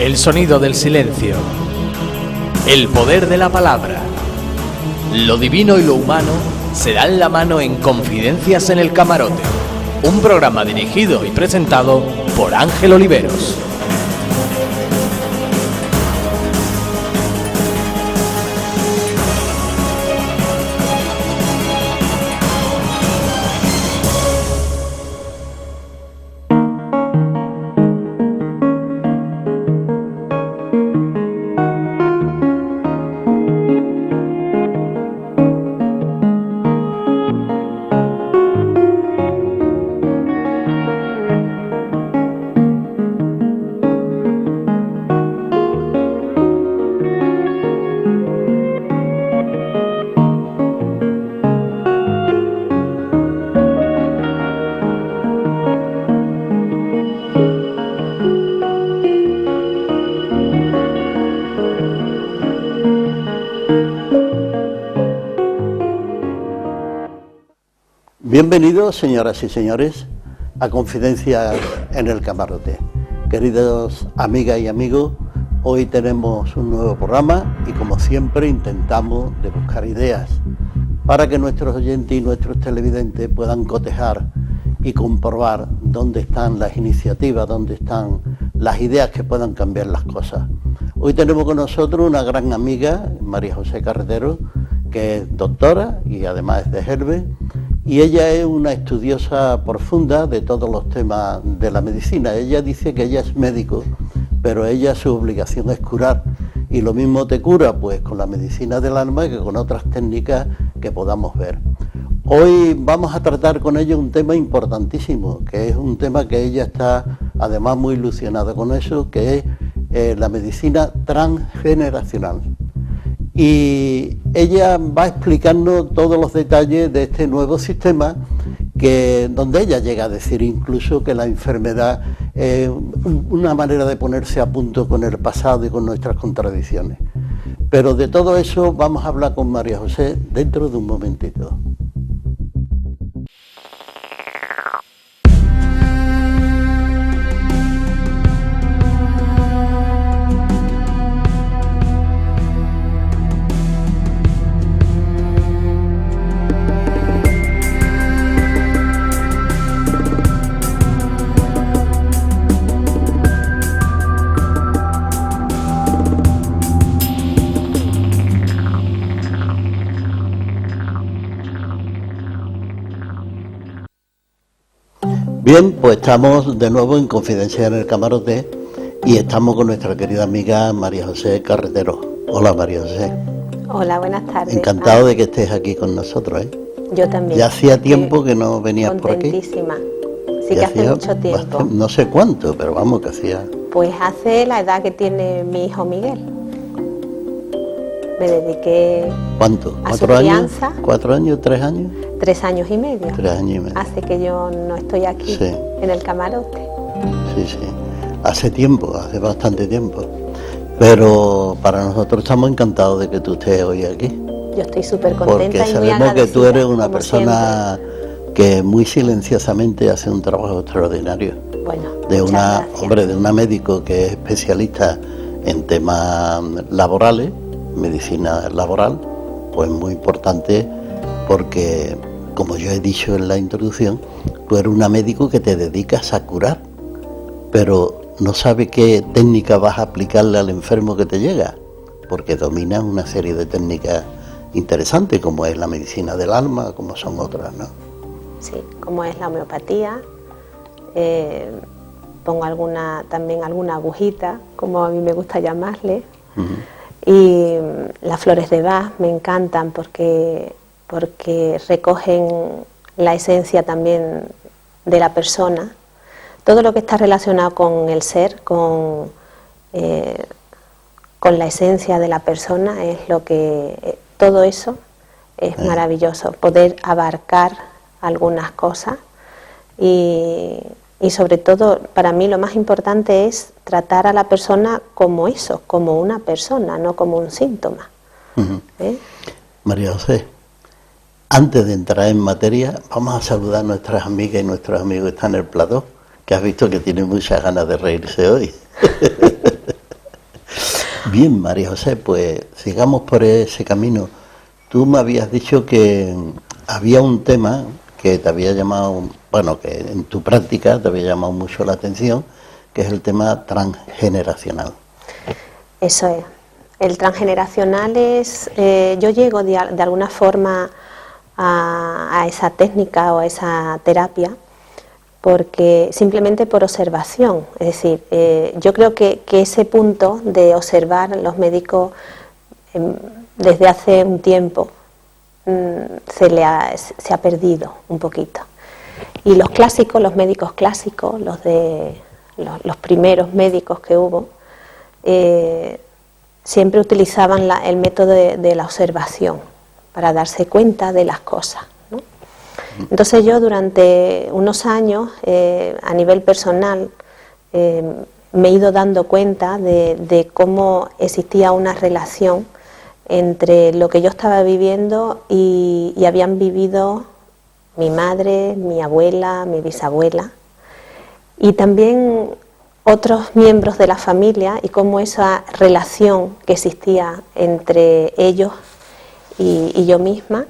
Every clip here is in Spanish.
El sonido del silencio. El poder de la palabra. Lo divino y lo humano se dan la mano en Confidencias en el Camarote. Un programa dirigido y presentado por Ángel Oliveros. Bienvenidos, señoras y señores, a Confidencias en el Camarote. Queridos amigas y amigos, hoy tenemos un nuevo programa y, como siempre, intentamos de buscar ideas para que nuestros oyentes y nuestros televidentes puedan cotejar y comprobar dónde están las iniciativas, dónde están las ideas que puedan cambiar las cosas. Hoy tenemos con nosotros una gran amiga, María José Carretero, que es doctora y además es de Gelbe. Y ella es una estudiosa profunda de todos los temas de la medicina. Ella dice que ella es médico, pero ella su obligación es curar. Y lo mismo te cura pues con la medicina del alma que con otras técnicas que podamos ver. Hoy vamos a tratar con ella un tema importantísimo, que es un tema que ella está además muy ilusionada con eso, que es la medicina transgeneracional. Y ella va a explicarnos todos los detalles de este nuevo sistema, donde ella llega a decir incluso que la enfermedad es una manera de ponerse a punto con el pasado y con nuestras contradicciones. Pero de todo eso vamos a hablar con María José dentro de un momentito. Bien, pues estamos de nuevo en Confidencias en el Camarote y estamos con nuestra querida amiga María José Carretero. Hola, María José. Hola, buenas tardes. Encantado de que estés aquí con nosotros, ¿eh? Yo también. Ya hacía tiempo que no venías por aquí. Contentísima. Sí, que hace mucho tiempo. No sé cuánto, pero vamos, que hacía... Pues hace la edad que tiene mi hijo Miguel. Me dediqué... ¿Cuánto? A su crianza. 4 años, 3 años. 3 años y medio. 3 años y medio. Hace que yo no estoy aquí, sí, en el camarote. Sí, sí. Hace tiempo, hace bastante tiempo. Pero para nosotros estamos encantados de que tú estés hoy aquí. Yo estoy súper contenta porque y muy sabemos que tú eres una persona siempre, que muy silenciosamente hace un trabajo extraordinario. Bueno, de gracias. una médico que es especialista en temas laborales, medicina laboral, pues muy importante porque, como yo he dicho en la introducción, tú eres una médico que te dedicas a curar, pero no sabes qué técnica vas a aplicarle al enfermo que te llega, porque dominas una serie de técnicas interesantes, como es la medicina del alma, como son otras, ¿no? Sí, como es la homeopatía, pongo también alguna agujita, como a mí me gusta llamarle. Y las flores de Bach me encantan porque recogen la esencia también de la persona. Todo lo que está relacionado con el ser, con la esencia de la persona, es lo que... todo eso es maravilloso, poder abarcar algunas cosas y sobre todo, para mí lo más importante es tratar a la persona como eso, como una persona, no como un síntoma. María José, antes de entrar en materia, vamos a saludar a nuestras amigas y nuestros amigos que están en el plató, que has visto que tienen muchas ganas de reírse hoy. Bien, María José, pues sigamos por ese camino. Tú me habías dicho que había un tema que te había llamado, bueno, que en tu práctica te había llamado mucho la atención, que es el tema transgeneracional. Eso es. El transgeneracional es, yo llego de alguna forma a esa técnica o a esa terapia porque simplemente por observación, es decir, yo creo que ese punto de observar los médicos desde hace un tiempo se ha perdido un poquito. Y los clásicos, los médicos clásicos, los primeros médicos que hubo, siempre utilizaban el método de la observación para darse cuenta de las cosas, ¿no? Entonces yo durante unos años, a nivel personal, me he ido dando cuenta de cómo existía una relación entre lo que yo estaba viviendo y habían vivido mi madre, mi abuela, mi bisabuela, y también otros miembros de la familia, y cómo esa relación que existía entre ellos y yo misma,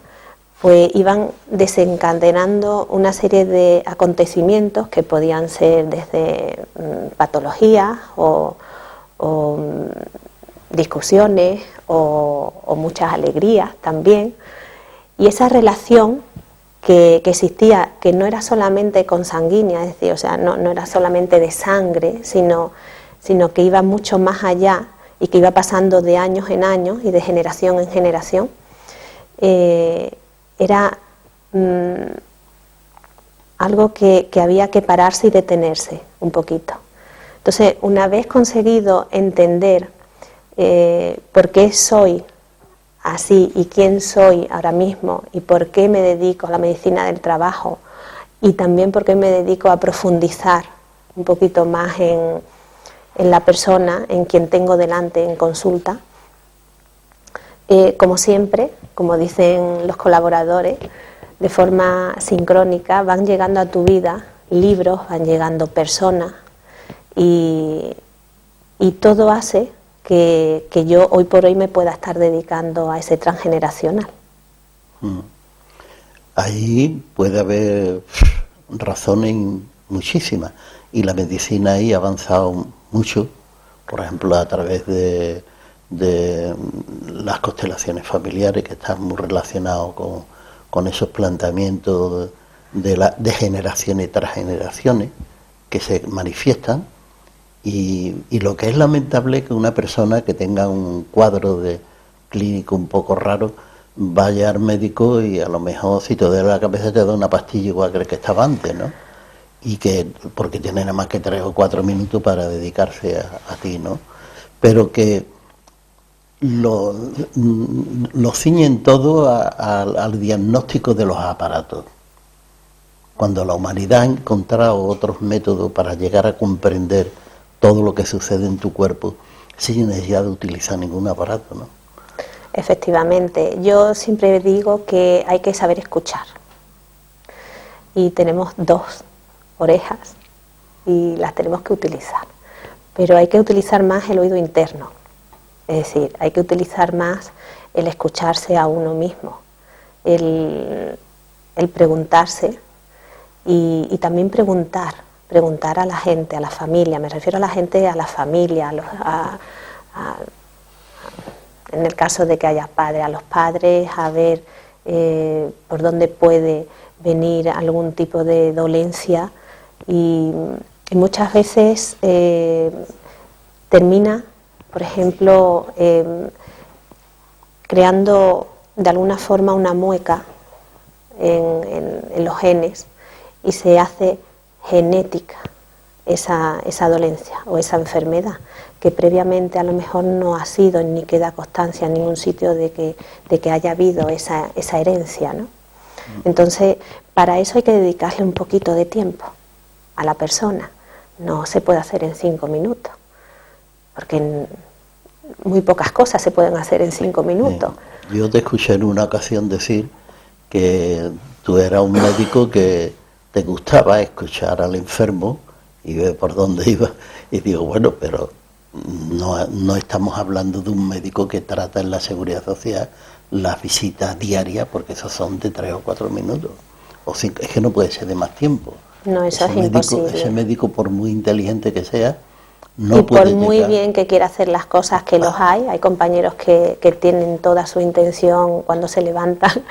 pues iban desencadenando una serie de acontecimientos que podían ser desde patologías o discusiones o muchas alegrías también. Y esa relación que existía, que no era solamente consanguínea, es decir, o sea, no era solamente de sangre, sino que iba mucho más allá y que iba pasando de años en años y de generación en generación, era algo que había que pararse y detenerse un poquito. Entonces, una vez conseguido entender por qué soy así y quién soy ahora mismo y por qué me dedico a la medicina del trabajo y también por qué me dedico a profundizar un poquito más en la persona, en quien tengo delante en consulta, como siempre, como dicen los colaboradores, de forma sincrónica van llegando a tu vida libros, van llegando personas y todo hace que yo hoy por hoy me pueda estar dedicando a ese transgeneracional. Ahí puede haber razones muchísimas y la medicina ahí ha avanzado mucho, por ejemplo a través de las constelaciones familiares, que están muy relacionados con esos planteamientos de generaciones tras generaciones que se manifiestan. Y lo que es lamentable es que una persona que tenga un cuadro de clínico un poco raro vaya al médico y a lo mejor si te duele la cabeza te da una pastilla igual que estaba antes, ¿no? Y que porque tiene nada más que 3 o 4 minutos para dedicarse a ti, ¿no? Pero que lo ciñen todo al diagnóstico de los aparatos, cuando la humanidad ha encontrado otros métodos para llegar a comprender todo lo que sucede en tu cuerpo sin necesidad de utilizar ningún aparato, ¿no? Efectivamente, yo siempre digo que hay que saber escuchar y tenemos 2 orejas y las tenemos que utilizar, pero hay que utilizar más el oído interno, es decir, hay que utilizar más el escucharse a uno mismo, el preguntarse y también preguntar a la gente, a la familia, me refiero a la gente, a la familia, en el caso de que haya padres, a los padres, a ver por dónde puede venir algún tipo de dolencia y muchas veces termina, por ejemplo, creando de alguna forma una mueca en los genes y se hace genética esa dolencia o esa enfermedad que previamente a lo mejor no ha sido ni queda constancia en ningún sitio de que haya habido esa herencia, ¿no? Entonces, para eso hay que dedicarle un poquito de tiempo a la persona. No se puede hacer en 5 minutos, porque muy pocas cosas se pueden hacer en 5 minutos. Yo te escuché en una ocasión decir que tú eras un médico que te gustaba escuchar al enfermo y ver por dónde iba, y digo, bueno, pero no estamos hablando de un médico que trata en la Seguridad Social las visitas diarias, porque esos son de 3 o 4 minutos, o 5, es que no puede ser de más tiempo. No, eso es imposible. Ese médico, por muy inteligente que sea, no y puede por muy llegar. bien que quiera hacer las cosas, que los hay compañeros que tienen toda su intención cuando se levantan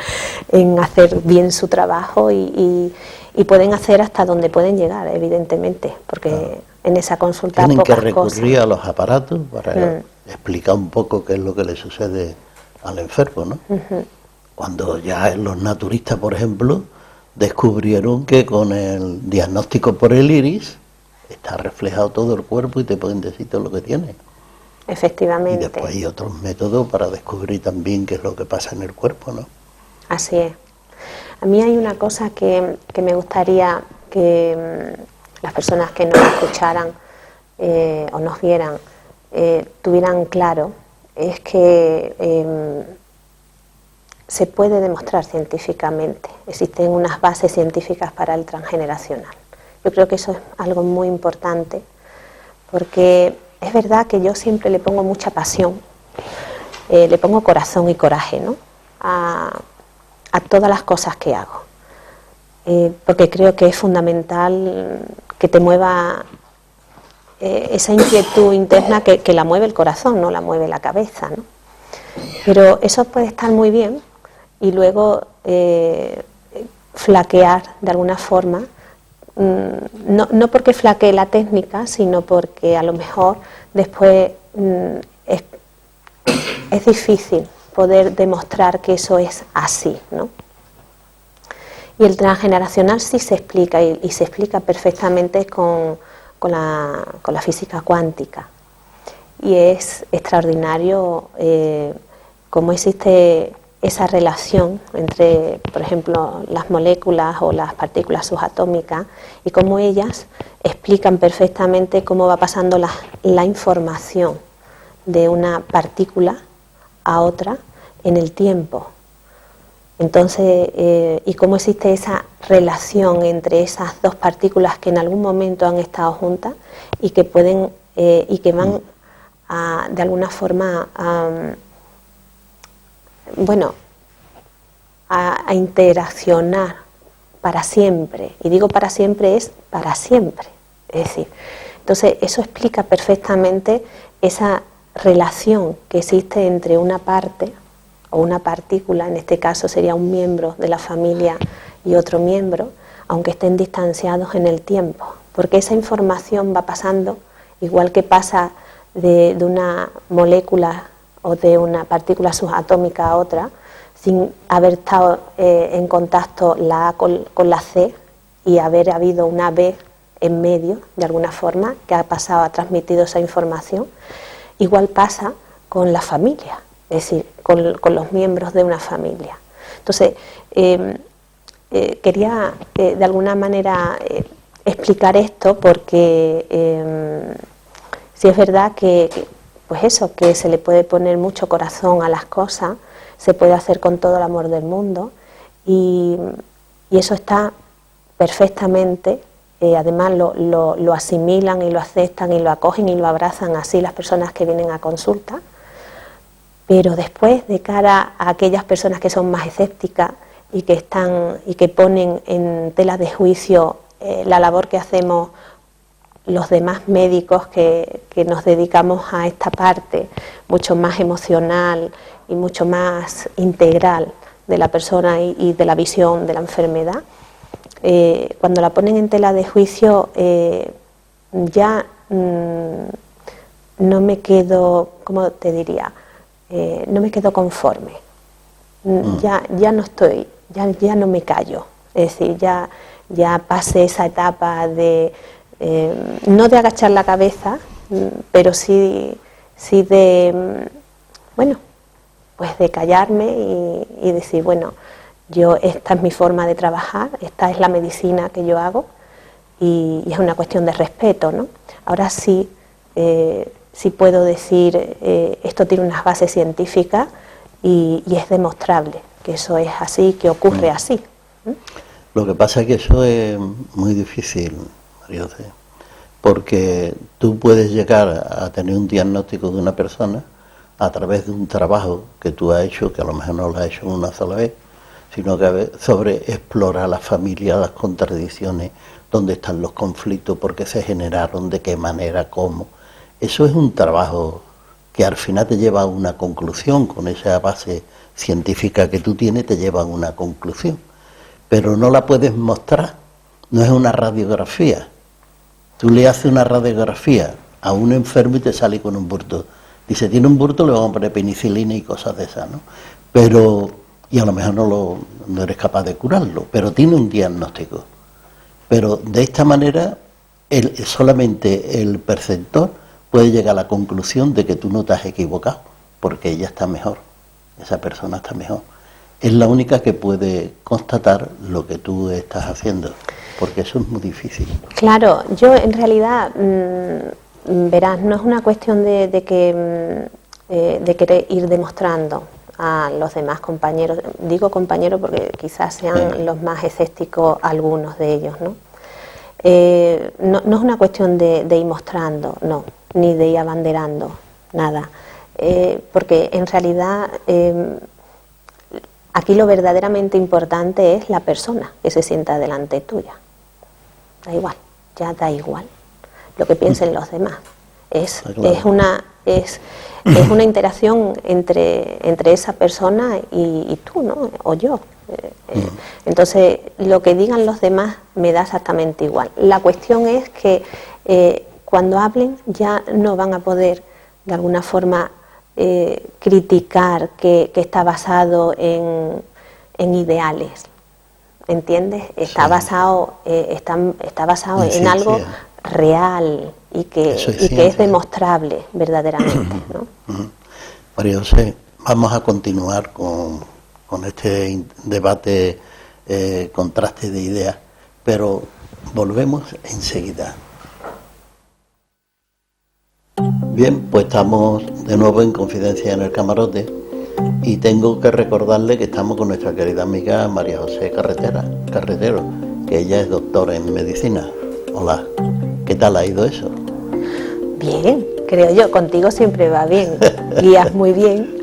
en hacer bien su trabajo y pueden hacer hasta donde pueden llegar, evidentemente, porque en esa consulta tienen que pocas recurrir cosas. a los aparatos para explicar un poco qué es lo que le sucede al enfermo, ¿no? Cuando ya los naturistas, por ejemplo, descubrieron que con el diagnóstico por el iris está reflejado todo el cuerpo y te pueden decir todo lo que tiene. Efectivamente. Y después hay otros métodos para descubrir también qué es lo que pasa en el cuerpo, ¿no? Así es. A mí hay una cosa que me gustaría que las personas que nos escucharan o nos vieran tuvieran claro, es que se puede demostrar científicamente, existen unas bases científicas para el transgeneracional. Yo creo que eso es algo muy importante, porque es verdad que yo siempre le pongo mucha pasión, le pongo corazón y coraje, ¿no?, a todas las cosas que hago, porque creo que es fundamental que te mueva esa inquietud interna que la mueve el corazón, no la mueve la cabeza, ¿no? Pero eso puede estar muy bien y luego flaquear de alguna forma, no porque flaquee la técnica, sino porque a lo mejor después es difícil poder demostrar que eso es así, ¿no? Y el transgeneracional sí se explica, y se explica perfectamente con la física cuántica. Y es extraordinario cómo existe esa relación entre, por ejemplo, las moléculas o las partículas subatómicas, y cómo ellas explican perfectamente cómo va pasando la información de una partícula a otra en el tiempo. Entonces, y cómo existe esa relación entre esas dos partículas que en algún momento han estado juntas y que pueden y que van de alguna forma a interaccionar para siempre. Y digo para siempre, es para siempre. Es decir, entonces eso explica perfectamente esa relación que existe entre una parte o una partícula, en este caso sería un miembro de la familia y otro miembro, aunque estén distanciados en el tiempo, porque esa información va pasando, igual que pasa de una molécula o de una partícula subatómica a otra, sin haber estado en contacto la A con la C y haber habido una B en medio, de alguna forma, que ha pasado, ha transmitido esa información. Igual pasa con la familia, es decir, con los miembros de una familia. Entonces, quería de alguna manera explicar esto, porque sí es verdad que se le puede poner mucho corazón a las cosas, se puede hacer con todo el amor del mundo, y eso está perfectamente. Además lo asimilan y lo aceptan y lo acogen y lo abrazan así las personas que vienen a consulta. Pero después, de cara a aquellas personas que son más escépticas y que ponen en tela de juicio la labor que hacemos los demás médicos que nos dedicamos a esta parte mucho más emocional y mucho más integral de la persona y de la visión de la enfermedad, cuando la ponen en tela de juicio, ya no me quedo, ¿cómo te diría?, no me quedo conforme, ya no estoy, ya no me callo, es decir, ya pasé esa etapa de, no de agachar la cabeza, pero sí de, pues de callarme y decir, bueno, esta es mi forma de trabajar, esta es la medicina que yo hago, y es una cuestión de respeto, ¿no? Ahora sí, sí puedo decir, esto tiene unas bases científicas y es demostrable que eso es así, que ocurre así. Lo que pasa es que eso es muy difícil, María José, porque tú puedes llegar a tener un diagnóstico de una persona a través de un trabajo que tú has hecho, que a lo mejor no lo has hecho una sola vez, sino que sobre explorar la familia, las contradicciones, dónde están los conflictos, por qué se generaron, de qué manera, cómo. Eso es un trabajo que al final te lleva a una conclusión, con esa base científica que tú tienes te lleva a una conclusión, pero no la puedes mostrar, no es una radiografía. Tú le haces una radiografía a un enfermo y te sale con un bulto. Dice, tiene un bulto, le vamos a poner penicilina y cosas de esas, ¿no? Pero, y a lo mejor no eres capaz de curarlo, pero tiene un diagnóstico. Pero de esta manera, solamente el perceptor puede llegar a la conclusión de que tú no te has equivocado, porque ella está mejor, esa persona está mejor. Es la única que puede constatar lo que tú estás haciendo, porque eso es muy difícil. Claro, yo en realidad, verás, no es una cuestión de querer ir demostrando a los demás compañeros, digo compañeros porque quizás sean los más escépticos algunos de ellos, ¿no? No es una cuestión de ir mostrando, no, ni de ir abanderando, nada, porque en realidad aquí lo verdaderamente importante es la persona que se sienta delante tuya. Da igual, ya da igual lo que piensen los demás. Es una interacción entre esa persona y tú, ¿no? O yo. Entonces, lo que digan los demás me da exactamente igual. La cuestión es que cuando hablen ya no van a poder, de alguna forma, criticar que está basado en ideales. ¿Entiendes? Está basado en algo real y que es demostrable verdaderamente, ¿no? María José, vamos a continuar con este debate, contraste de ideas, pero volvemos enseguida. Bien, pues estamos de nuevo en Confidencia en el Camarote y tengo que recordarle que estamos con nuestra querida amiga María José Carretero, que ella es doctora en medicina. Hola, ¿qué tal ha ido eso? Bien, creo yo, contigo siempre va bien, guías muy bien,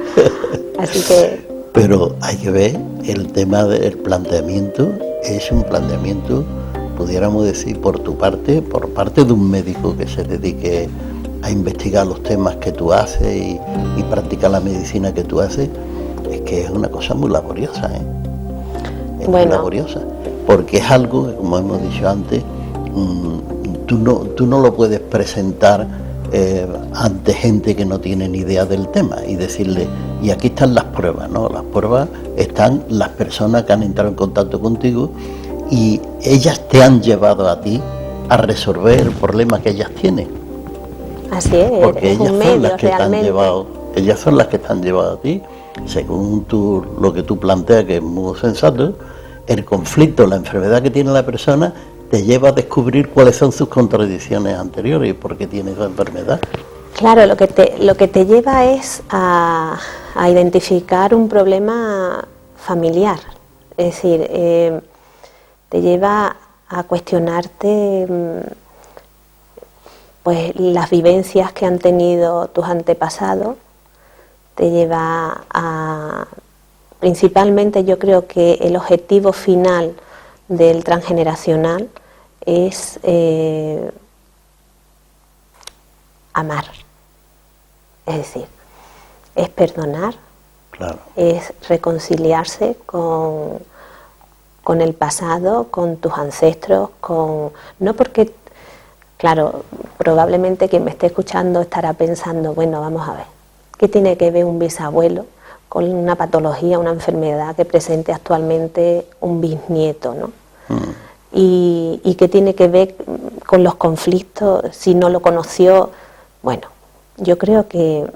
así que... Pero hay que ver, el tema del planteamiento es un planteamiento, pudiéramos decir, por tu parte, por parte de un médico que se dedique a investigar los temas que tú haces y practicar la medicina que tú haces, es que es una cosa muy laboriosa, ¿eh? Es muy laboriosa, porque es algo que, como hemos dicho antes, tú no lo puedes presentar ante gente que no tiene ni idea del tema y decirle, y aquí están las pruebas, ¿no? Las pruebas están las personas que han entrado en contacto contigo y ellas te han llevado a ti a resolver el problema que ellas tienen. Así es, porque es ellas un son medio las que realmente. ellas son las que te han llevado a ti, según lo que tú planteas, que es muy sensato. El conflicto, la enfermedad que tiene la persona te lleva a descubrir cuáles son sus contradicciones anteriores y por qué tiene esa enfermedad. Claro, lo que te lleva es a identificar un problema familiar, es decir, te lleva a cuestionarte pues las vivencias que han tenido tus antepasados, te lleva a, principalmente yo creo que el objetivo final del transgeneracional es amar, es decir, es perdonar, claro, es reconciliarse con el pasado, con tus ancestros, no porque, claro, probablemente quien me esté escuchando estará pensando, bueno, vamos a ver, ¿qué tiene que ver un bisabuelo con una patología, una enfermedad que presente actualmente un bisnieto, ¿no? Y qué tiene que ver con los conflictos, si no lo conoció. Bueno, yo creo que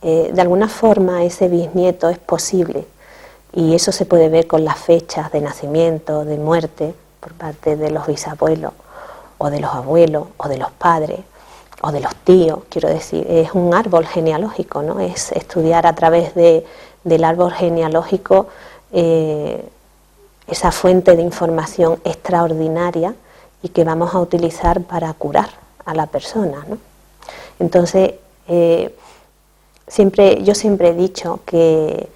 de alguna forma ese bisnieto es posible y eso se puede ver con las fechas de nacimiento, de muerte por parte de los bisabuelos o de los abuelos o de los padres o de los tíos, quiero decir, es un árbol genealógico, ¿no? Es estudiar a través del árbol genealógico esa fuente de información extraordinaria y que vamos a utilizar para curar a la persona, ¿no? Entonces, yo siempre he dicho que,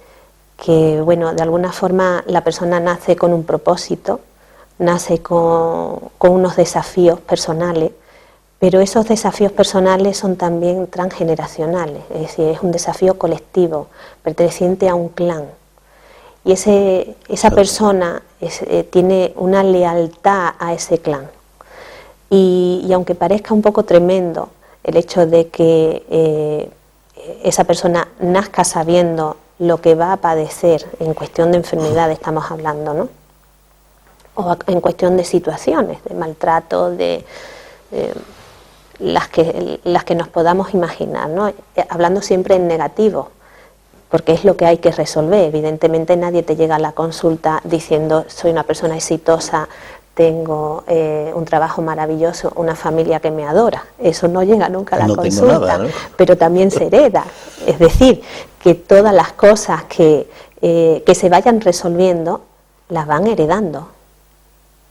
bueno, de alguna forma la persona nace con un propósito, nace con unos desafíos personales, pero esos desafíos personales son también transgeneracionales, es decir, es un desafío colectivo, perteneciente a un clan. Y esa persona tiene una lealtad a ese clan. Y aunque parezca un poco tremendo el hecho de que esa persona nazca sabiendo lo que va a padecer en cuestión de enfermedad, estamos hablando, ¿no? O en cuestión de situaciones, de maltrato, de las que nos podamos imaginar, ¿no? Hablando siempre en negativo, porque es lo que hay que resolver. Evidentemente nadie te llega a la consulta diciendo soy una persona exitosa, tengo un trabajo maravilloso, una familia que me adora. Eso no llega nunca a la consulta, nada, ¿no? Pero también se hereda. Es decir, que todas las cosas que se vayan resolviendo las van heredando.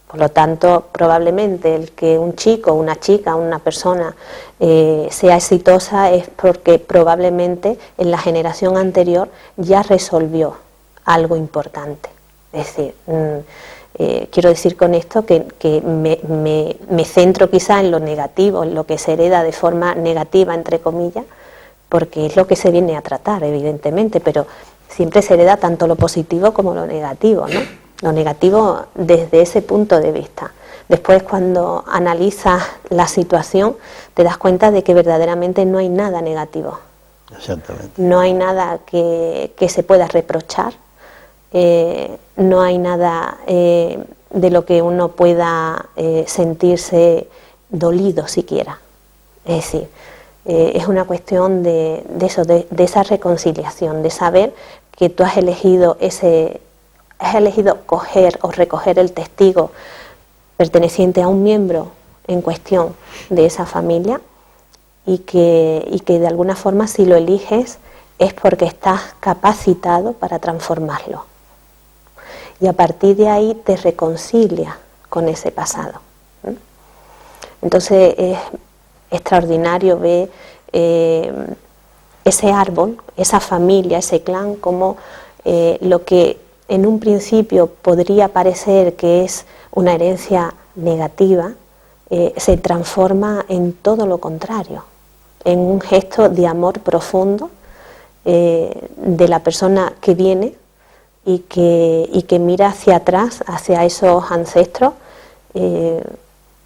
Por lo tanto, probablemente el que un chico, una chica, una persona sea exitosa es porque probablemente en la generación anterior ya resolvió algo importante. Es decir, quiero decir con esto que me centro quizá en lo negativo, en lo que se hereda de forma negativa, entre comillas, porque es lo que se viene a tratar, evidentemente, pero siempre se hereda tanto lo positivo como lo negativo, ¿no? Lo negativo desde ese punto de vista. Después, cuando analizas la situación, te das cuenta de que verdaderamente no hay nada negativo. Exactamente. No hay nada que se pueda reprochar, no hay nada de lo que uno pueda sentirse dolido siquiera. Es decir, es una cuestión de eso, de esa reconciliación, de saber que tú has elegido coger o recoger el testigo perteneciente a un miembro en cuestión de esa familia y que de alguna forma, si lo eliges, es porque estás capacitado para transformarlo. Y a partir de ahí te reconcilias con ese pasado. Entonces es extraordinario ver ese árbol, esa familia, ese clan, como lo que en un principio podría parecer que es una herencia negativa, se transforma en todo lo contrario, en un gesto de amor profundo de la persona que viene y que mira hacia atrás, hacia esos ancestros,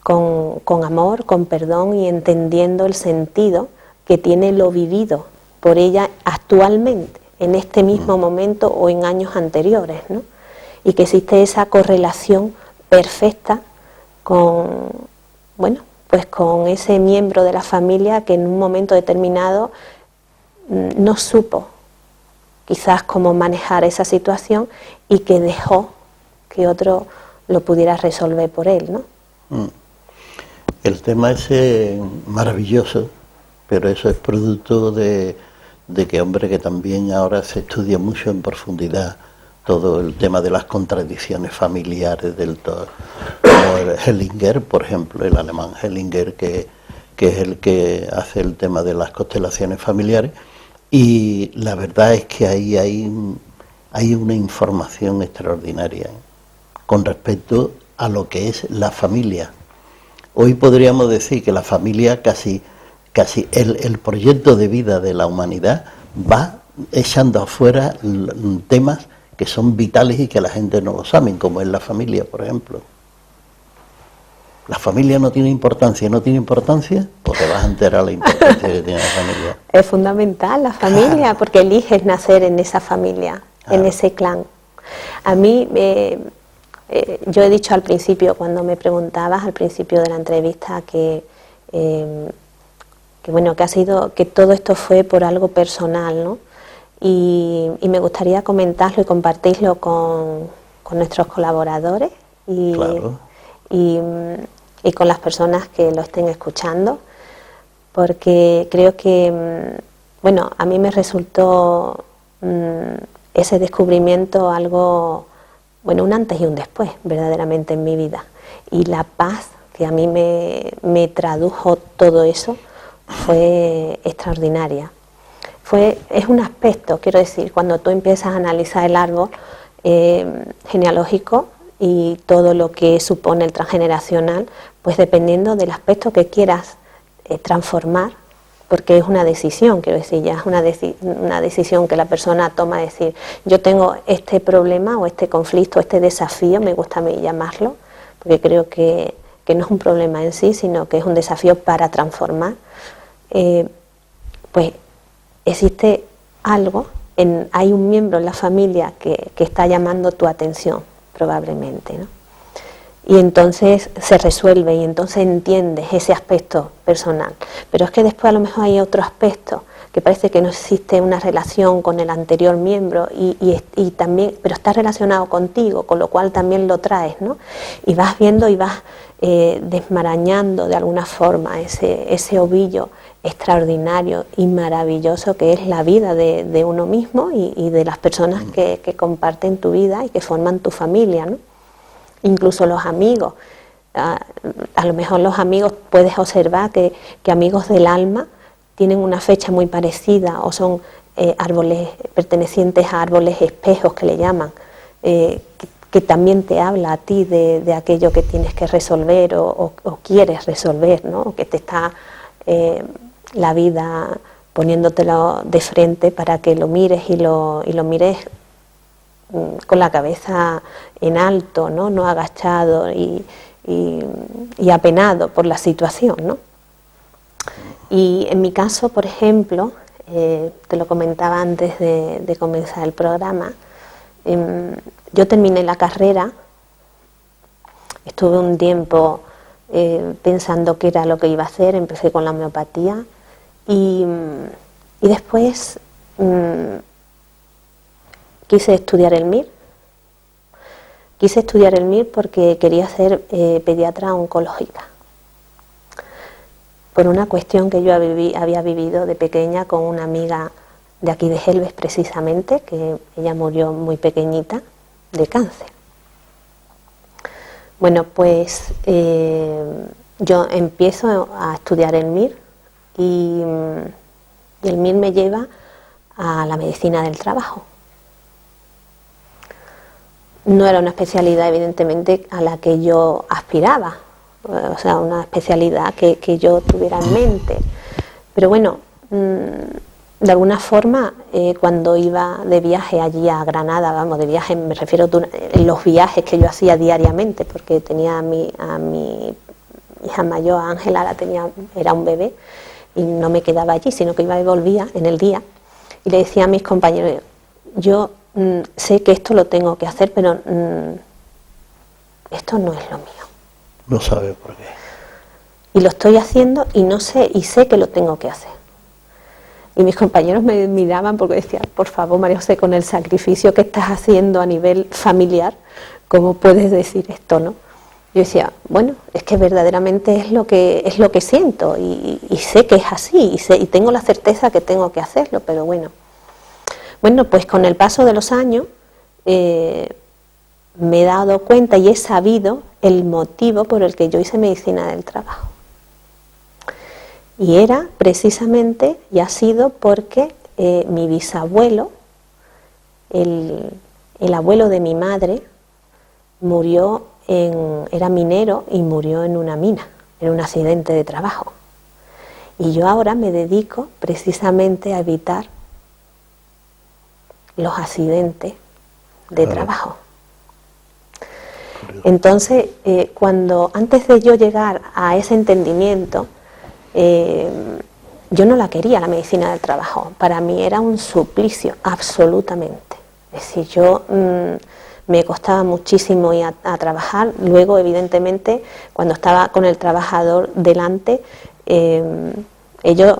con amor, con perdón y entendiendo el sentido que tiene lo vivido por ella actualmente, en este mismo momento o en años anteriores, ¿no? Y que existe esa correlación perfecta con, bueno, pues con ese miembro de la familia que en un momento determinado no supo quizás cómo manejar esa situación y que dejó que otro lo pudiera resolver por él, ¿no? El tema es maravilloso, pero eso es producto de que, hombre, que también ahora se estudia mucho en profundidad todo el tema de las contradicciones familiares del todo. Como el Hellinger, por ejemplo, el alemán Hellinger, que es el que hace el tema de las constelaciones familiares, y la verdad es que ahí hay una información extraordinaria con respecto a lo que es la familia. Hoy podríamos decir que la familia casi el proyecto de vida de la humanidad va echando afuera temas que son vitales y que la gente no lo sabe, como es la familia, por ejemplo. ¿La familia no tiene importancia? ¿No tiene importancia? Pues te vas a enterar la importancia que tiene la familia. Es fundamental la familia, porque eliges nacer en esa familia, en ese clan. A mí, yo he dicho al principio, cuando me preguntabas al principio de la entrevista, que bueno, que todo esto fue por algo personal, ¿no? Y me gustaría comentarlo y compartirlo con nuestros colaboradores Claro. y con las personas que lo estén escuchando, porque creo que, bueno, a mí me resultó ese descubrimiento algo, bueno, un antes y un después, verdaderamente, en mi vida. Y la paz que a mí me tradujo todo eso fue extraordinaria. Es un aspecto, quiero decir, cuando tú empiezas a analizar el árbol genealógico y todo lo que supone el transgeneracional, pues dependiendo del aspecto que quieras transformar, porque es una decisión, quiero decir, ya es una decisión que la persona toma, decir, yo tengo este problema o este conflicto, este desafío, me gusta a mí llamarlo, porque creo que no es un problema en sí, sino que es un desafío para transformar, pues existe algo, hay un miembro en la familia que está llamando tu atención, probablemente, ¿no? Y entonces se resuelve y entonces entiendes ese aspecto personal. Pero es que después a lo mejor hay otro aspecto que parece que no existe una relación con el anterior miembro y también, pero está relacionado contigo, con lo cual también lo traes, ¿no? Y vas viendo y vas desmarañando de alguna forma ese ovillo extraordinario y maravilloso que es la vida de uno mismo y de las personas que comparten tu vida y que forman tu familia, ¿no? Incluso los amigos, a lo mejor los amigos puedes observar que amigos del alma tienen una fecha muy parecida o son árboles pertenecientes a árboles espejos que le llaman, que también te habla a ti de aquello que tienes que resolver o quieres resolver, ¿no? Que te está la vida poniéndotelo de frente para que lo mires y lo mires con la cabeza en alto, no agachado y apenado por la situación, ¿no? Y en mi caso, por ejemplo, te lo comentaba antes de comenzar el programa, yo terminé la carrera, estuve un tiempo pensando qué era lo que iba a hacer, empecé con la homeopatía y después quise estudiar el MIR. Quise estudiar el MIR porque quería ser pediatra oncológica, por una cuestión que yo había vivido de pequeña con una amiga de aquí de Gelbes precisamente, que ella murió muy pequeñita de cáncer. Bueno, pues yo empiezo a estudiar el MIR y el MIR me lleva a la medicina del trabajo. No era una especialidad, evidentemente, a la que yo aspiraba, o sea, una especialidad que yo tuviera en mente. Pero bueno, de alguna forma, cuando iba de viaje allí a Granada, vamos, de viaje me refiero a los viajes que yo hacía diariamente, porque tenía a mi hija mayor, Ángela, era un bebé, y no me quedaba allí, sino que iba y volvía en el día, y le decía a mis compañeros, yo sé que esto lo tengo que hacer, pero esto no es lo mío. No sabe por qué. Y lo estoy haciendo y no sé, y sé que lo tengo que hacer. Y mis compañeros me miraban porque decían, por favor, María José, con el sacrificio que estás haciendo a nivel familiar, ¿cómo puedes decir esto, no? Yo decía, bueno, es que verdaderamente es lo que siento y sé que es así y tengo la certeza que tengo que hacerlo, pero bueno. Bueno, pues con el paso de los años me he dado cuenta y he sabido el motivo por el que yo hice medicina del trabajo. Y era precisamente, y ha sido porque mi bisabuelo, el abuelo de mi madre, era minero y murió en una mina, en un accidente de trabajo. Y yo ahora me dedico precisamente a evitar los accidentes de trabajo. Entonces, antes de yo llegar a ese entendimiento, yo no la quería, la medicina del trabajo. Para mí era un suplicio, absolutamente. Es decir, yo me costaba muchísimo ir a trabajar. Luego, evidentemente, cuando estaba con el trabajador delante, ellos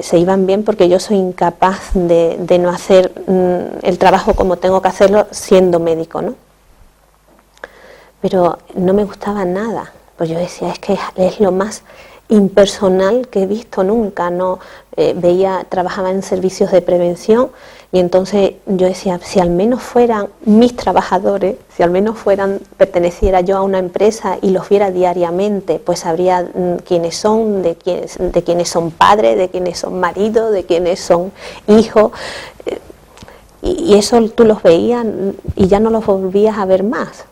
se iban bien porque yo soy incapaz de no hacer el trabajo como tengo que hacerlo siendo médico, ¿no? Pero no me gustaba nada, pues yo decía, es que es lo más impersonal que he visto nunca. No trabajaba en servicios de prevención y entonces yo decía, si al menos fueran mis trabajadores, si al menos perteneciera yo a una empresa y los viera diariamente, pues sabría quiénes son, de quiénes son padres, de quiénes son maridos, de quiénes son hijos. Y eso tú los veías y ya no los volvías a ver más.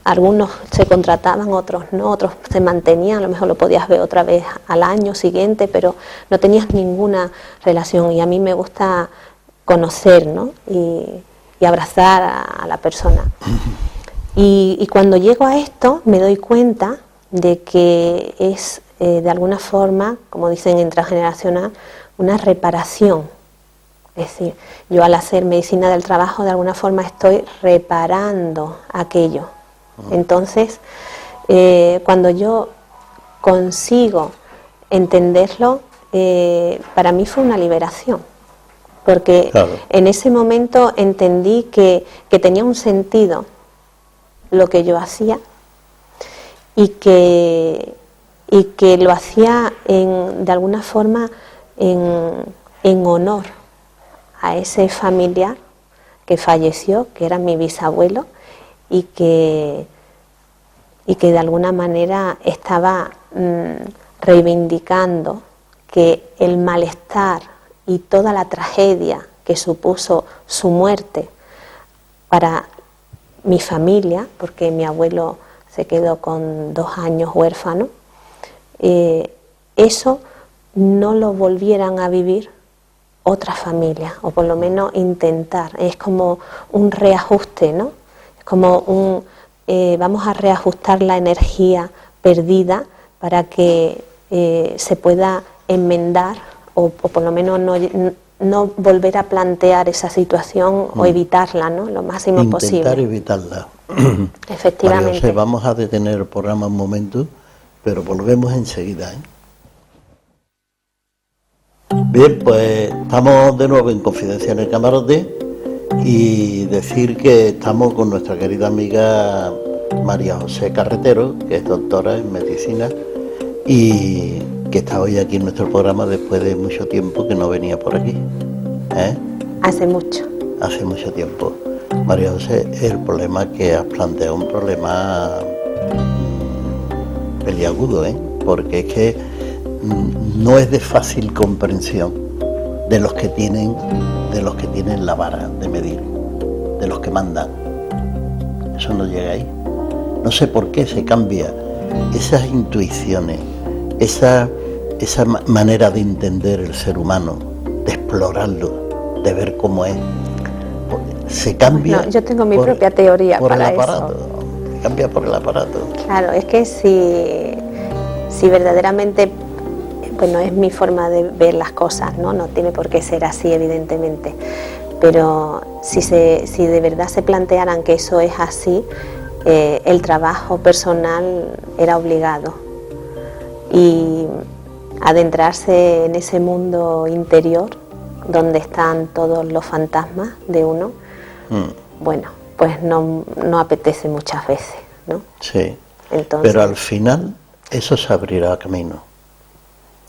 Algunos se contrataban, otros no, otros se mantenían, a lo mejor lo podías ver otra vez al año siguiente, pero no tenías ninguna relación. Y a mí me gusta conocer, ¿no? y abrazar a la persona. Y cuando llego a esto me doy cuenta de que es de alguna forma, como dicen en transgeneracional, una reparación. Es decir, yo al hacer medicina del trabajo de alguna forma estoy reparando aquello. Entonces, cuando yo consigo entenderlo, para mí fue una liberación. Porque claro, en ese momento entendí que tenía un sentido lo que yo hacía y que lo hacía de alguna forma en honor a ese familiar que falleció, que era mi bisabuelo, y que de alguna manera estaba reivindicando que el malestar y toda la tragedia que supuso su muerte para mi familia, porque mi abuelo se quedó con 2 años huérfano, eso no lo volvieran a vivir otras familias, o por lo menos intentar. Es como un reajuste, ¿no? Es como vamos a reajustar la energía perdida para que se pueda enmendar o por lo menos no volver a plantear esa situación o evitarla, ¿no? Lo máximo posible. Intentar evitarla. Efectivamente. María José, vamos a detener el programa un momento, pero volvemos enseguida, ¿eh? Bien, pues estamos de nuevo en Confidencia en el Camarote y decir que estamos con nuestra querida amiga María José Carretero, que es doctora en medicina y que está hoy aquí en nuestro programa después de mucho tiempo que no venía por aquí. Hace mucho. Hace mucho tiempo. María José, el problema que has planteado es un problema peliagudo, porque es que no es de fácil comprensión de los que tienen la vara de medir, de los que mandan. Eso no llega ahí. No sé por qué se cambia esas intuiciones, esa manera de entender el ser humano, de explorarlo, de ver cómo es. Se cambia. No, yo tengo mi propia teoría por para el aparato. eso. Se cambia por el aparato. Claro, es que si verdaderamente, bueno, es mi forma de ver las cosas, ¿no? No tiene por qué ser así, evidentemente. Pero si de verdad se plantearan que eso es así, el trabajo personal era obligado. Y adentrarse en ese mundo interior, donde están todos los fantasmas de uno, bueno, pues no apetece muchas veces, ¿no? Sí. Entonces, pero al final eso se abrirá camino.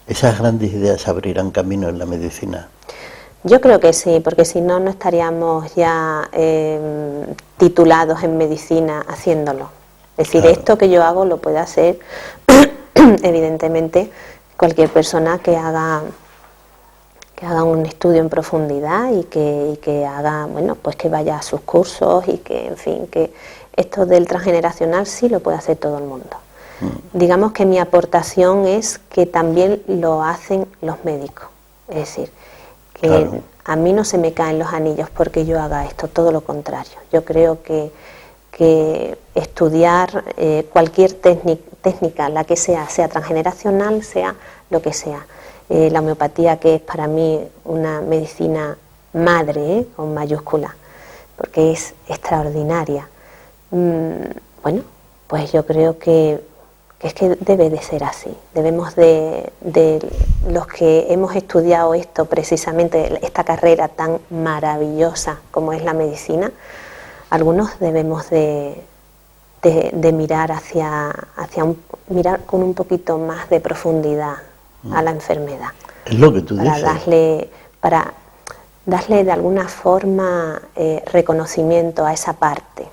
Esas grandes ideas abrirán camino en la medicina. Yo creo que sí, porque si no, no estaríamos ya titulados en medicina haciéndolo. Es decir, claro, esto que yo hago lo puede hacer, evidentemente, cualquier persona que haga un estudio en profundidad y que haga, bueno, pues que vaya a sus cursos y que, en fin, que esto del transgeneracional sí lo puede hacer todo el mundo. Digamos que mi aportación es que también lo hacen los médicos, es decir, que claro, a mí no se me caen los anillos porque yo haga esto, todo lo contrario. Yo creo que estudiar cualquier técnica, la que sea transgeneracional, sea lo que sea, la homeopatía, que es para mí una medicina madre, con mayúscula, porque es extraordinaria. Bueno, pues yo creo que es que debe de ser así. Debemos de los que hemos estudiado esto, precisamente esta carrera tan maravillosa como es la medicina, algunos debemos de de mirar mirar con un poquito más de profundidad a la enfermedad. Es lo que tú dices. Para darle de alguna forma reconocimiento a esa parte.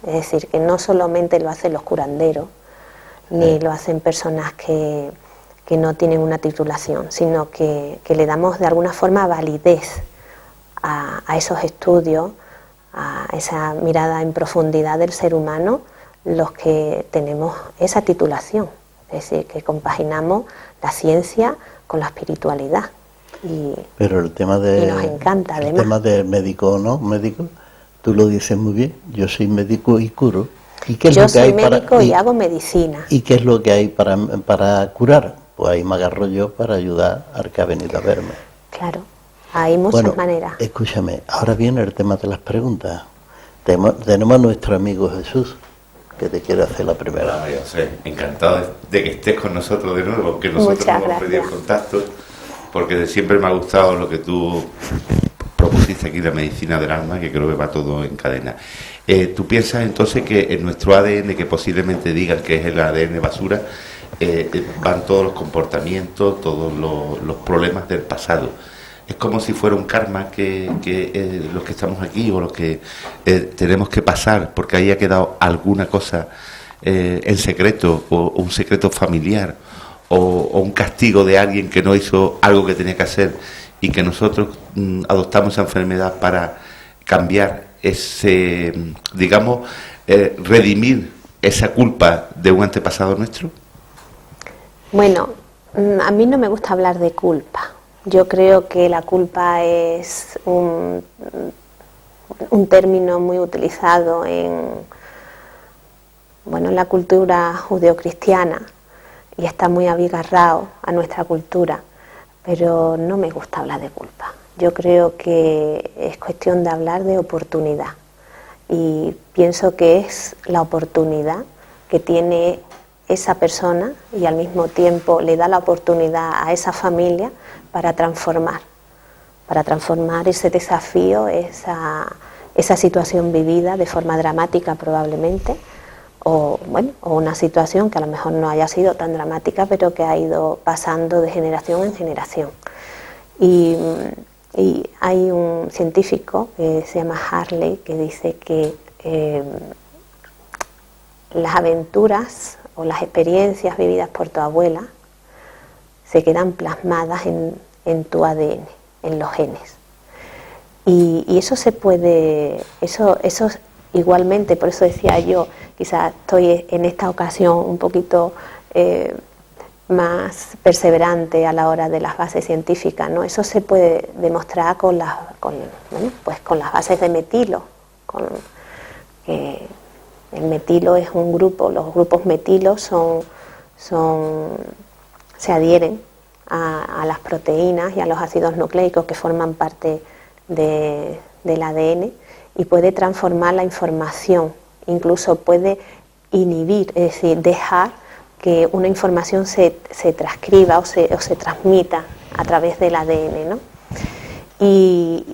Es decir, que no solamente lo hacen los curanderos, ni lo hacen personas que no tienen una titulación, sino que le damos de alguna forma validez a esos estudios, a esa mirada en profundidad del ser humano, los que tenemos esa titulación. Es decir, que compaginamos la ciencia con la espiritualidad. Pero el tema de, y nos encanta, además. El tema de médico o no médico, tú lo dices muy bien. Yo soy médico y curo. ¿Y qué es yo lo que soy hay médico y hago medicina. ¿Y qué es lo que hay para curar? Pues ahí me agarro yo para ayudar al que ha venido a verme. Claro, hay muchas maneras. Escúchame, ahora viene el tema de las preguntas. Tenemos a nuestro amigo Jesús, que te quiere hacer la primera. Hola, María José, encantado de que estés con nosotros de nuevo, que nosotros Muchas hemos perdido el gracias. contacto, porque siempre me ha gustado lo que tú propusiste aquí, la medicina del alma, que creo que va todo en cadena. ¿Tú piensas entonces que en nuestro ADN, que posiblemente digan que es el ADN basura, van todos los comportamientos, todos los problemas del pasado? Es como si fuera un karma que los que estamos aquí o los que tenemos que pasar, porque ahí ha quedado alguna cosa en secreto, o un secreto familiar, o un castigo de alguien que no hizo algo que tenía que hacer, y que nosotros adoptamos esa enfermedad para cambiar ese, digamos, redimir esa culpa de un antepasado nuestro. Bueno, a mí no me gusta hablar de culpa. Yo creo que la culpa es un término muy utilizado en la cultura judeocristiana, y está muy abigarrado a nuestra cultura, pero no me gusta hablar de culpa. Yo creo que es cuestión de hablar de oportunidad, y pienso que es la oportunidad que tiene esa persona, y al mismo tiempo le da la oportunidad a esa familia para transformar ese desafío, esa situación vivida de forma dramática probablemente, o una situación que a lo mejor no haya sido tan dramática, pero que ha ido pasando de generación en generación. Y hay un científico que se llama Harley, que dice que las aventuras o las experiencias vividas por tu abuela se quedan plasmadas en tu ADN, en los genes. Y eso se puede, eso igualmente, por eso decía yo, quizás estoy en esta ocasión un poquito más perseverante a la hora de las bases científicas, ¿no? Eso se puede demostrar con las bases de metilo. El metilo es un grupo, los grupos metilos se adhieren a las proteínas y a los ácidos nucleicos que forman parte del ADN, y puede transformar la información, incluso puede inhibir, es decir, dejar que una información se transcriba o se transmita a través del ADN, ¿no? Y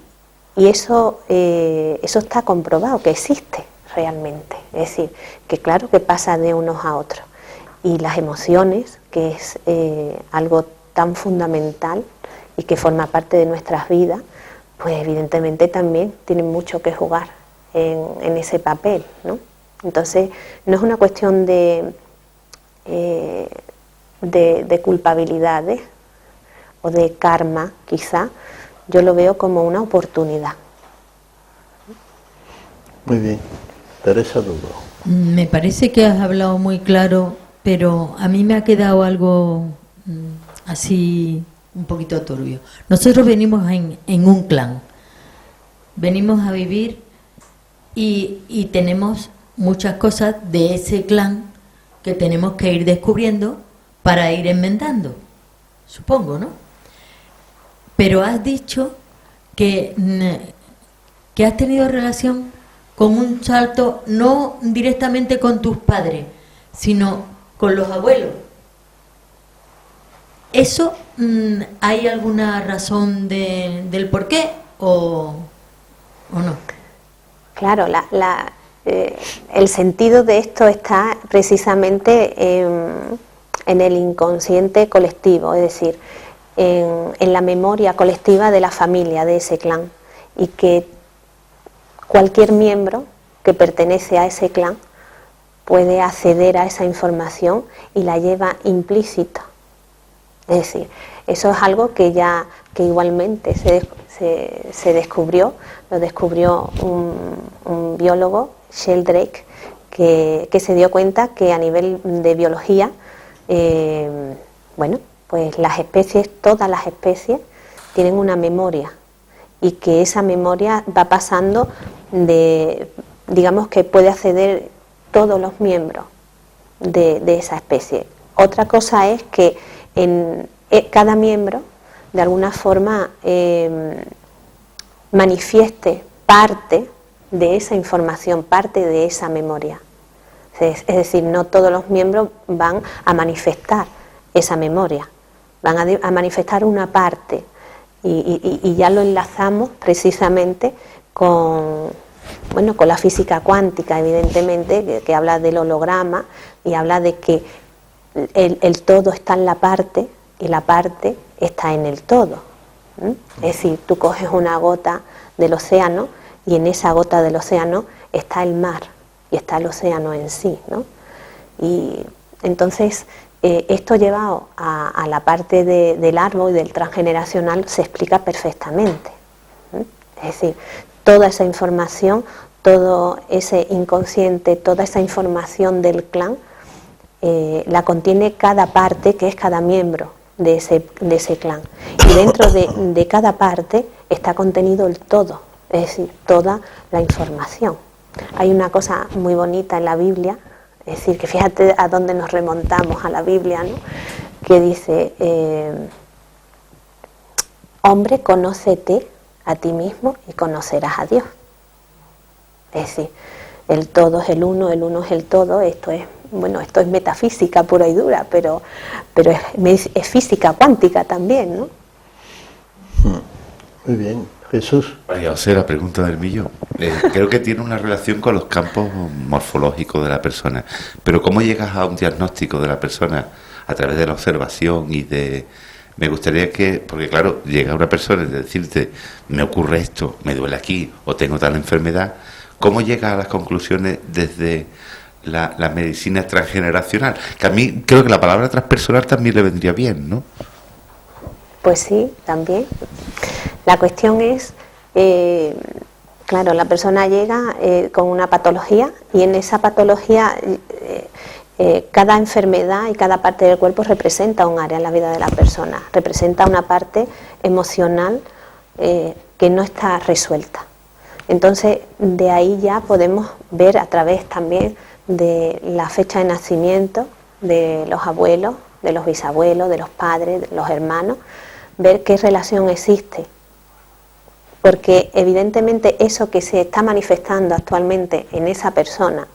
eso está comprobado que existe realmente, es decir, que claro que pasa de unos a otros. Y las emociones, que es algo tan fundamental y que forma parte de nuestras vidas, pues evidentemente también tienen mucho que jugar en ese papel, ¿no? Entonces no es una cuestión de culpabilidades o de karma, quizá. Yo lo veo como una oportunidad. Muy bien. Teresa Dudo. Me parece que has hablado muy claro, pero a mí me ha quedado algo así un poquito turbio. Nosotros venimos en un clan, venimos a vivir y tenemos muchas cosas de ese clan que tenemos que ir descubriendo para ir enmendando, supongo, ¿no? Pero has dicho que has tenido relación con un salto no directamente con tus padres, sino con los abuelos. ¿Eso hay alguna razón del por qué o no? Claro, el sentido de esto está precisamente en el inconsciente colectivo, es decir, en la memoria colectiva de la familia, de ese clan, y que cualquier miembro que pertenece a ese clan puede acceder a esa información y la lleva implícita. Es decir, eso es algo que igualmente se descubrió, lo descubrió un biólogo, Sheldrake, que se dio cuenta que a nivel de biología, pues las especies, todas las especies, tienen una memoria, y que esa memoria va pasando digamos que puede acceder todos los miembros de esa especie. Otra cosa es que cada miembro de alguna forma manifieste parte de esa información, parte de esa memoria. Es decir, no todos los miembros van a manifestar esa memoria, van a manifestar una parte, y ya lo enlazamos precisamente con la física cuántica, evidentemente, que habla del holograma y habla de que el todo está en la parte y la parte está en el todo. Es decir, tú coges una gota del océano y en esa gota del océano está el mar y está el océano en sí, ¿no? Y entonces esto llevado a la parte del árbol y del transgeneracional se explica perfectamente. Es decir, toda esa información, todo ese inconsciente, toda esa información del clan la contiene cada parte, que es cada miembro de ese clan, y dentro de cada parte está contenido el todo, es decir, toda la información. Hay una cosa muy bonita en la Biblia, es decir, que fíjate a dónde nos remontamos, a la Biblia, ¿no? Que dice, hombre, conócete a ti mismo y conocerás a Dios. Es decir, el todo es el uno es el todo. Esto es metafísica pura y dura, pero es física cuántica también, ¿no? Muy bien, Jesús. María José, la pregunta del millón. Creo que tiene una relación con los campos morfológicos de la persona, pero ¿cómo llegas a un diagnóstico de la persona? A través de la observación y de... Me gustaría porque claro, llega una persona y decirte, me ocurre esto, me duele aquí, o tengo tal enfermedad. ¿Cómo llegas a las conclusiones desde la medicina transgeneracional? Que a mí creo que la palabra transpersonal también le vendría bien, ¿no? Pues sí, también. La cuestión es, claro, la persona llega con una patología, y en esa patología cada enfermedad y cada parte del cuerpo representa un área en la vida de la persona, representa una parte emocional que no está resuelta. Entonces, de ahí ya podemos ver a través también de la fecha de nacimiento de los abuelos, de los bisabuelos, de los padres, de los hermanos, ver qué relación existe. Porque evidentemente eso que se está manifestando actualmente en esa persona,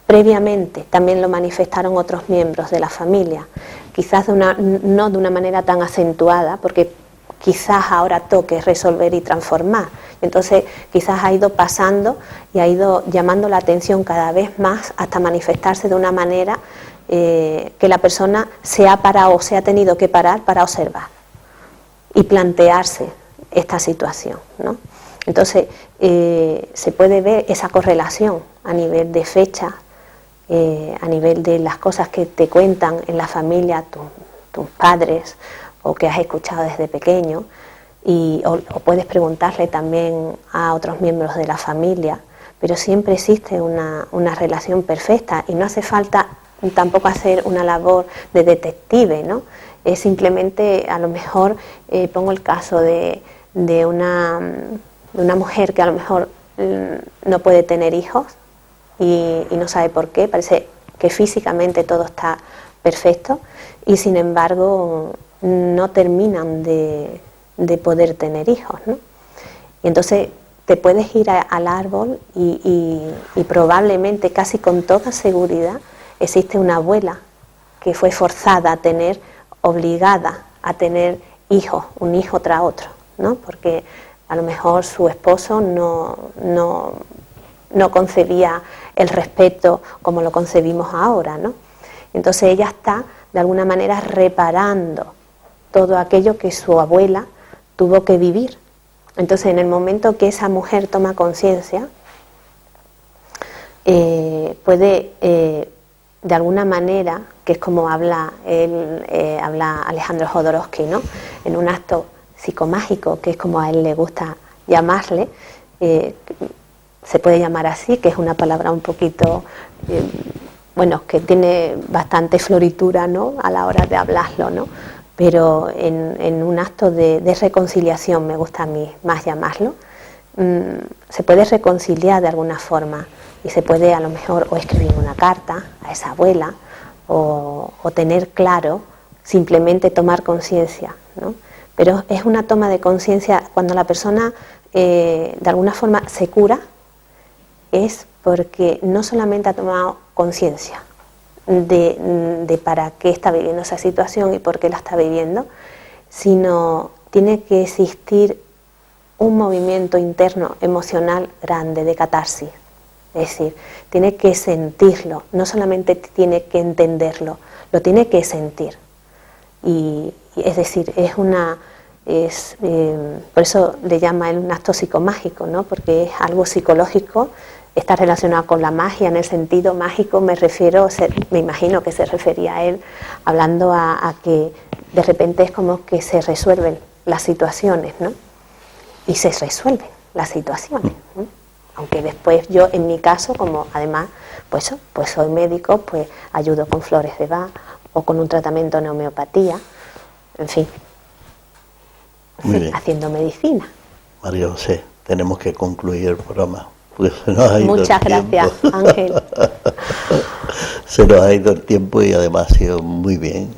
previamente también lo manifestaron otros miembros de la familia, quizás no de una manera tan acentuada, porque quizás ahora toque resolver y transformar. Entonces quizás ha ido pasando y ha ido llamando la atención cada vez más hasta manifestarse de una manera que la persona se ha parado o se ha tenido que parar para observar y plantearse esta situación, ¿no? Entonces se puede ver esa correlación a nivel de fecha, a nivel de las cosas que te cuentan en la familia tus padres o que has escuchado desde pequeño, o puedes preguntarle también a otros miembros de la familia, pero siempre existe una relación perfecta y no hace falta tampoco hacer una labor de detective, ¿no? Es simplemente, a lo mejor, pongo el caso de una mujer que a lo mejor no puede tener hijos y no sabe por qué, parece que físicamente todo está perfecto y sin embargo no terminan de poder tener hijos, ¿no? Y entonces te puedes ir al árbol y probablemente, casi con toda seguridad, existe una abuela que fue forzada a tener, obligada a tener hijos, un hijo tras otro, ¿no? Porque a lo mejor su esposo no no concebía el respeto como lo concebimos ahora, ¿no? Entonces ella está de alguna manera reparando todo aquello que su abuela tuvo que vivir. Entonces en el momento que esa mujer toma conciencia, puede de alguna manera, que es como habla Alejandro Jodorowsky, ¿no? En un acto psicomágico, que es como a él le gusta llamarle, se puede llamar así, que es una palabra un poquito, bueno, que tiene bastante floritura, ¿no?, a la hora de hablarlo, ¿no? Pero en un acto de reconciliación, me gusta a mí más llamarlo, se puede reconciliar de alguna forma y se puede a lo mejor o escribir una carta a esa abuela o tener claro, simplemente tomar conciencia, ¿no? Pero es una toma de conciencia cuando la persona de alguna forma se cura, es porque no solamente ha tomado conciencia de para qué está viviendo esa situación y por qué la está viviendo, sino tiene que existir un movimiento interno emocional grande de catarsis. Es decir, tiene que sentirlo, no solamente tiene que entenderlo, lo tiene que sentir. Y es decir, por eso le llama él un acto psicomágico, ¿no? Porque es algo psicológico, está relacionado con la magia. En el sentido mágico me imagino que se refería a él hablando a que de repente es como que se resuelven las situaciones, ¿no? Y se resuelven las situaciones, ¿no? Aunque después yo, en mi caso, como además pues soy médico, pues ayudo con flores de Bach o con un tratamiento de homeopatía, en fin, haciendo medicina. María José, tenemos que concluir el programa. Pues se nos ha ido Muchas gracias, Ángel. Se nos ha ido el tiempo y además ha sido muy bien.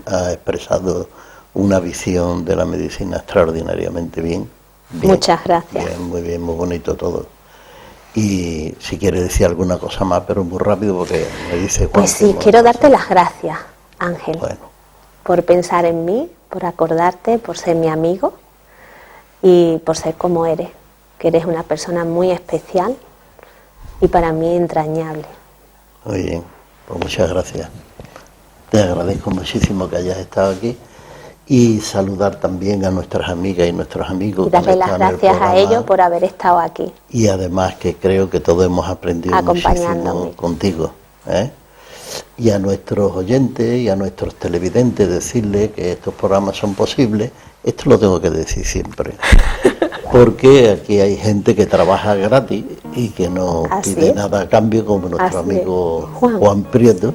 Ha expresado una visión de la medicina extraordinariamente bien. Muchas gracias. Bien, muy bien, muy bonito todo. Y si quieres decir alguna cosa más, pero muy rápido porque me dice Juan. Pues sí, quiero darte las gracias, Ángel, por pensar en mí, por acordarte, por ser mi amigo y por ser como eres, que eres una persona muy especial y para mí entrañable. Muy bien, pues muchas gracias. Te agradezco muchísimo que hayas estado aquí y saludar también a nuestras amigas y nuestros amigos. Y darle las gracias a ellos por haber estado aquí. Y además que creo que todos hemos aprendido muchísimo contigo, ¿eh? Y a nuestros oyentes y a nuestros televidentes decirles que estos programas son posibles. Esto lo tengo que decir siempre, porque aquí hay gente que trabaja gratis y que no pide nada a cambio, como nuestro amigo Juan Prieto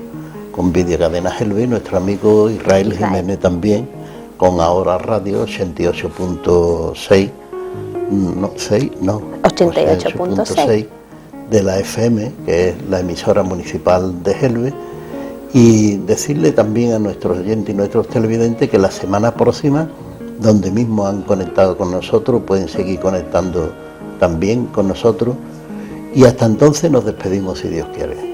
con Videocadena Helve, nuestro amigo Israel Jiménez también con Ahora Radio 88.6 88.6 de la FM, que es la emisora municipal de Helve. Y decirle también a nuestros oyentes y nuestros televidentes que la semana próxima, donde mismo han conectado con nosotros, pueden seguir conectando también con nosotros. Y hasta entonces nos despedimos, si Dios quiere.